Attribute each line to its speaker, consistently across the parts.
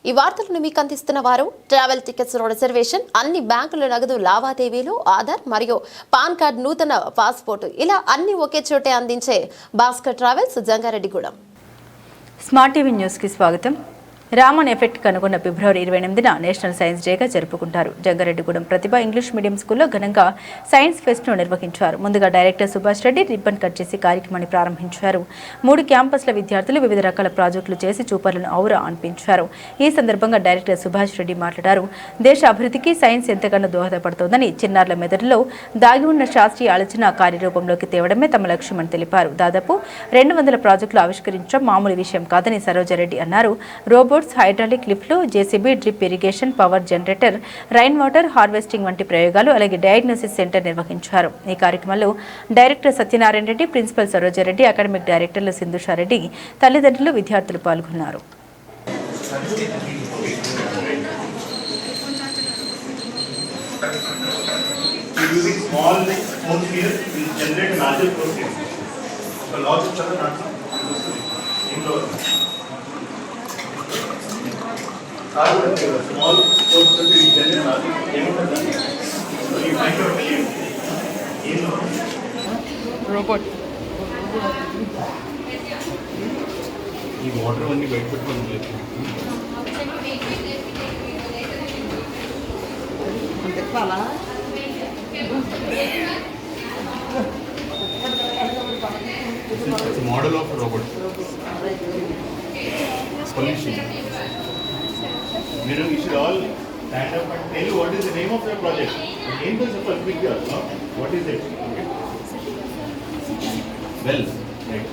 Speaker 1: ఈ వార్తలను మీకు అందిస్తున్న వారు ట్రావెల్ టికెట్స్ రిజర్వేషన్, అన్ని బ్యాంకుల నగదు లావాదేవీలు, ఆధార్ మరియు పాన్ కార్డ్, నూతన పాస్పోర్ట్ ఇలా అన్ని ఒకే చోటే అందించే Bhaskar travels, Jangareddygudem.
Speaker 2: Smart TV news కి స్వాగతం. రామన్ ఎఫెక్ట్ కనుగొన్న ఫిబ్రవరి 28న నేషనల్ సైన్స్ డేగా జరుపుకుంటారు. జంగారెడ్డిగూడెం ప్రతిభ ఇంగ్లీష్ మీడియం స్కూల్లో ఘనంగా సైన్స్ ఫెస్ట్ ను నిర్వహించారు. ముందుగా director Subhash Reddy ribbon cut చేసి కార్యక్రమాన్ని ప్రారంభించారు. 3 క్యాంపస్ల విద్యార్థులు వివిధ రకాల ప్రాజెక్టులు చేసి చూపర్లను ఔరా అనిపించారు. ఈ సందర్భంగా డైరెక్టర్ సుభాష్ రెడ్డి మాట్లాడారు. దేశ అభివృద్ధికి సైన్స్ ఎంతగానో దోహదపడుతోందని, చిన్నారుల మెదడులో దాగి ఉన్న శాస్త్రీయ ఆలోచన కార్యరూపంలోకి తేవడమే తమ లక్ష్యమని తెలిపారు. దాదాపు 200 ప్రాజెక్టులు ఆవిష్కరించడం మామూలు విషయం కాదని సరోజారెడ్డి అన్నారు. రోబోట్స్, హైడ్రాలిక్ లిఫ్ట్లు, JCB, drip irrigation, power generator, rain water harvesting వంటి ప్రయోగాలు, అలాగే డయాగ్నోసిస్ సెంటర్ నిర్వహించారు. ఈ కార్యక్రమంలో director Satyanarayana Reddy, principal Saroja Reddy, academic డైరెక్టర్లు సింధుషారెడ్డి, తల్లిదండ్రులు, విద్యార్థులు పాల్గొన్నారు.
Speaker 3: small source to be general robot ఈ వాటర్ అన్ని బయట పెట్టుకోవాలి చెప్పాలా It's a model of robot solution. You should all stand up and tell you what is the name of your project. The name is a quick girl, no? What is it? Okay. Well, right.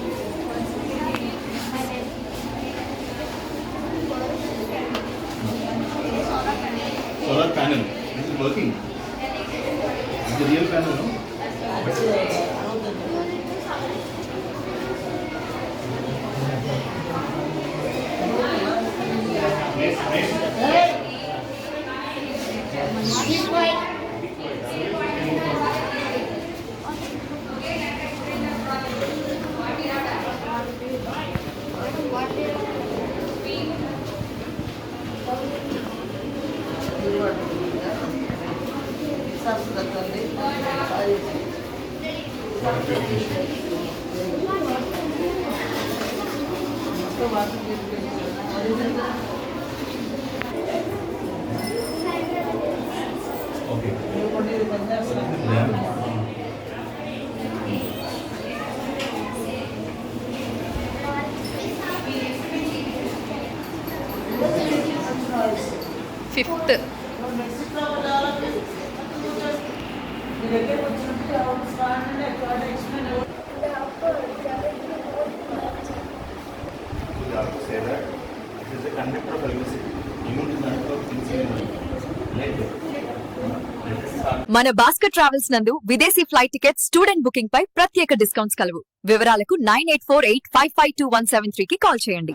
Speaker 3: Solar panel. This is working. It's a real panel, no? Okay.
Speaker 1: Fifth.
Speaker 3: Say that it is a conductor of electricity. Even the conductor of insulin.
Speaker 4: మన Bhaskar travels నందు విదేశీ flight tickets, student booking పై ప్రత్యేక discounts కలవు. వివరాలకు 9848552173 కి call చేయండి.